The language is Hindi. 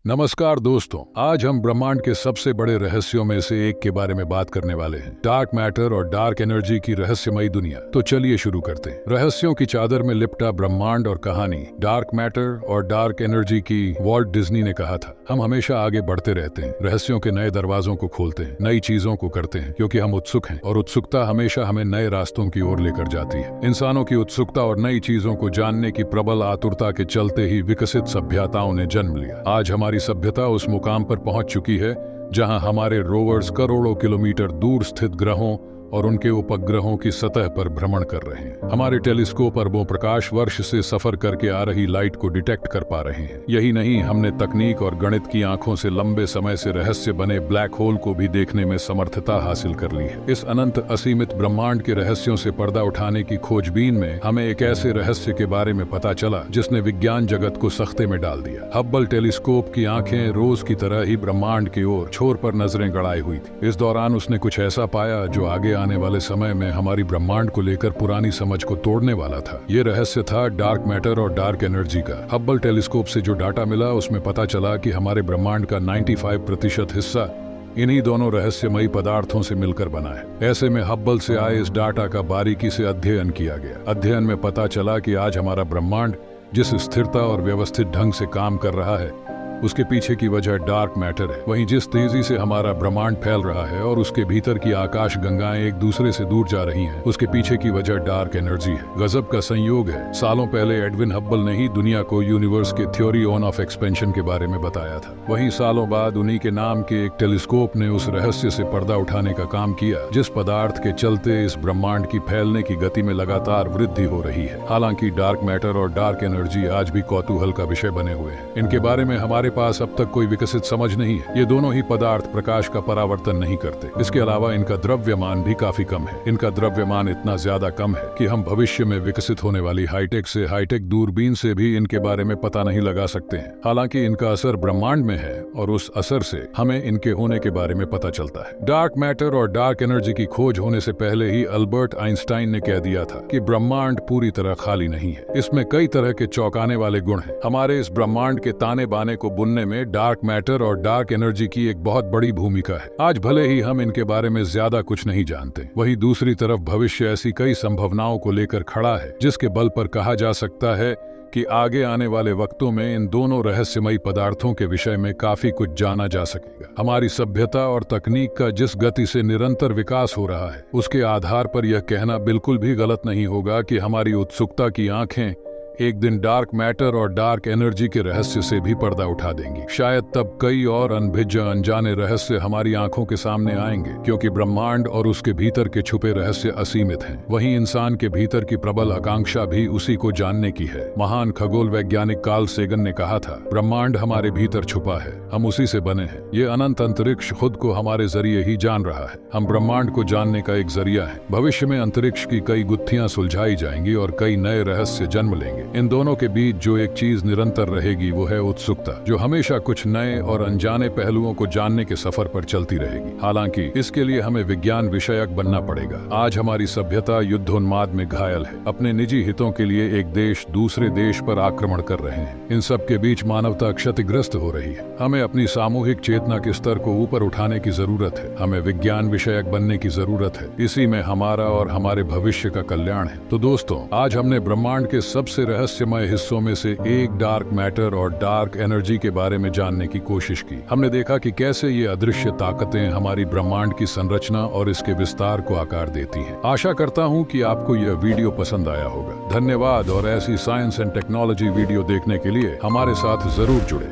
नमस्कार दोस्तों, आज हम ब्रह्मांड के सबसे बड़े रहस्यों में से एक के बारे में बात करने वाले हैं। डार्क मैटर और डार्क एनर्जी की रहस्यमयी दुनिया। तो चलिए शुरू करते हैं। रहस्यों की चादर में लिपटा ब्रह्मांड और कहानी। डार्क मैटर और डार्क एनर्जी की वॉल्ट डिज्नी ने कहा था, हम हमेशा आगे बढ़ते रहते हैं, रहस्यों के नए दरवाजों को खोलते हैं, नई चीजों को करते हैं, क्योंकि हम उत्सुक हैं और उत्सुकता हमेशा हमें नए रास्तों की ओर लेकर जाती है। इंसानों की उत्सुकता और नई चीजों को जानने की प्रबल आतुरता के चलते ही विकसित सभ्यताओं ने जन्म लिया। आज हमारी सभ्यता उस मुकाम पर पहुंच चुकी है जहां हमारे रोवर्स करोड़ों किलोमीटर दूर स्थित ग्रहों और उनके उपग्रहों की सतह पर भ्रमण कर रहे हैं। हमारे टेलीस्कोप अरबों प्रकाश वर्ष से सफर करके आ रही लाइट को डिटेक्ट कर पा रहे हैं। यही नहीं, हमने तकनीक और गणित की आंखों से लंबे समय से रहस्य बने ब्लैक होल को भी देखने में समर्थता हासिल कर ली है। इस अनंत असीमित ब्रह्मांड के रहस्यों से पर्दा उठाने की खोजबीन में हमें एक ऐसे रहस्य के बारे में पता चला जिसने विज्ञान जगत को सख्ते में डाल दिया। हब्बल टेलीस्कोप की आंखें रोज की तरह ही ब्रह्मांड की ओर छोर पर नजरें गड़ाई हुई थी। इस दौरान उसने कुछ ऐसा पाया जो आगे आने वाले समय में हमारी ब्रह्मांड को लेकर पुरानी समझ को तोड़ने वाला था। ये रहस्य था डार्क मैटर और डार्क एनर्जी का। हब्बल टेलीस्कोप से जो डाटा मिला उसमें पता चला कि हमारे ब्रह्मांड का 95% हिस्सा इन्हीं दोनों रहस्यमयी पदार्थों से मिलकर बना है। ऐसे में हब्बल से आए इस डाटा का बारीकी से अध्ययन किया गया। अध्ययन में पता चला कि आज हमारा ब्रह्मांड जिस स्थिरता और व्यवस्थित ढंग से काम कर रहा है उसके पीछे की वजह डार्क मैटर है। वहीं जिस तेजी से हमारा ब्रह्मांड फैल रहा है और उसके भीतर की आकाश गंगाएं एक दूसरे से दूर जा रही हैं, उसके पीछे की वजह डार्क एनर्जी है। गजब का संयोग है, सालों पहले एडविन हब्बल ने ही दुनिया को यूनिवर्स के थ्योरी ऑन ऑफ एक्सपेंशन के बारे में बताया था। वहीं सालों बाद उन्हीं के नाम के एक टेलीस्कोप ने उस रहस्य से पर्दा उठाने का काम किया जिस पदार्थ के चलते इस ब्रह्मांड की फैलने की गति में लगातार वृद्धि हो रही है। हालांकि डार्क मैटर और डार्क एनर्जी आज भी कौतूहल का विषय बने हुए हैं। इनके बारे में हमारे पास अब तक कोई विकसित समझ नहीं है। ये दोनों ही पदार्थ प्रकाश का परावर्तन नहीं करते। इसके अलावा इनका द्रव्यमान भी काफी कम है। इनका द्रव्यमान इतना ज्यादा कम है कि हम भविष्य में विकसित होने वाली हाईटेक से हाईटेक दूरबीन से भी इनके बारे में पता नहीं लगा सकते हैं। हालांकि इनका असर ब्रह्मांड में है और उस असर से हमें इनके होने के बारे में पता चलता है। डार्क मैटर और डार्क एनर्जी की खोज होने से पहले ही अल्बर्ट आइंस्टाइन ने कह दिया था कि ब्रह्मांड पूरी तरह खाली नहीं है। इसमें कई तरह के चौंकाने वाले गुण हैं। हमारे इस ब्रह्मांड के ताने बाने को बुनने में डार्क मैटर और डार्क एनर्जी की एक बहुत बड़ी भूमिका है। आज भले ही हम इनके बारे में ज्यादा कुछ नहीं जानते, वहीं दूसरी तरफ भविष्य ऐसी कई संभावनाओं को लेकर खड़ा है जिसके बल पर कहा जा सकता है कि आगे आने वाले वक्तों में इन दोनों रहस्यमयी पदार्थों के विषय में काफी कुछ जाना जा सकेगा। हमारी सभ्यता और तकनीक का जिस गति से निरंतर विकास हो रहा है उसके आधार पर यह कहना बिल्कुल भी गलत नहीं होगा कि हमारी उत्सुकता की आंखें एक दिन डार्क मैटर और डार्क एनर्जी के रहस्य से भी पर्दा उठा देंगी। शायद तब कई और अनभिज्ञ अनजाने रहस्य हमारी आंखों के सामने आएंगे, क्योंकि ब्रह्मांड और उसके भीतर के छुपे रहस्य असीमित हैं। वहीं इंसान के भीतर की प्रबल आकांक्षा भी उसी को जानने की है। महान खगोल वैज्ञानिक कार्ल सेगन ने कहा था, ब्रह्मांड हमारे भीतर छुपा है, हम उसी से बने हैं। ये अनंत अंतरिक्ष खुद को हमारे जरिए ही जान रहा है। हम ब्रह्मांड को जानने का एक जरिया है। भविष्य में अंतरिक्ष की कई गुत्थियां सुलझाई जाएंगी और कई नए रहस्य जन्म लेंगे। इन दोनों के बीच जो एक चीज निरंतर रहेगी वो है उत्सुकता, जो हमेशा कुछ नए और अनजाने पहलुओं को जानने के सफर पर चलती रहेगी। हालांकि इसके लिए हमें विज्ञान विषयक बनना पड़ेगा। आज हमारी सभ्यता युद्धोन्माद में घायल है। अपने निजी हितों के लिए एक देश दूसरे देश पर आक्रमण कर रहे हैं। इन सब के बीच मानवता क्षतिग्रस्त हो रही है। हमें अपनी सामूहिक चेतना के स्तर को ऊपर उठाने की जरूरत है। हमें विज्ञान विषयक बनने की जरूरत है। इसी में हमारा और हमारे भविष्य का कल्याण है। तो दोस्तों, आज हमने ब्रह्मांड के सबसे रहस्यमय हिस्सों में से एक डार्क मैटर और डार्क एनर्जी के बारे में जानने की कोशिश की। हमने देखा कि कैसे ये अदृश्य ताकतें हमारी ब्रह्मांड की संरचना और इसके विस्तार को आकार देती हैं। आशा करता हूं कि आपको यह वीडियो पसंद आया होगा। धन्यवाद, और ऐसी साइंस एंड टेक्नोलॉजी वीडियो देखने के लिए हमारे साथ जरूर जुड़े।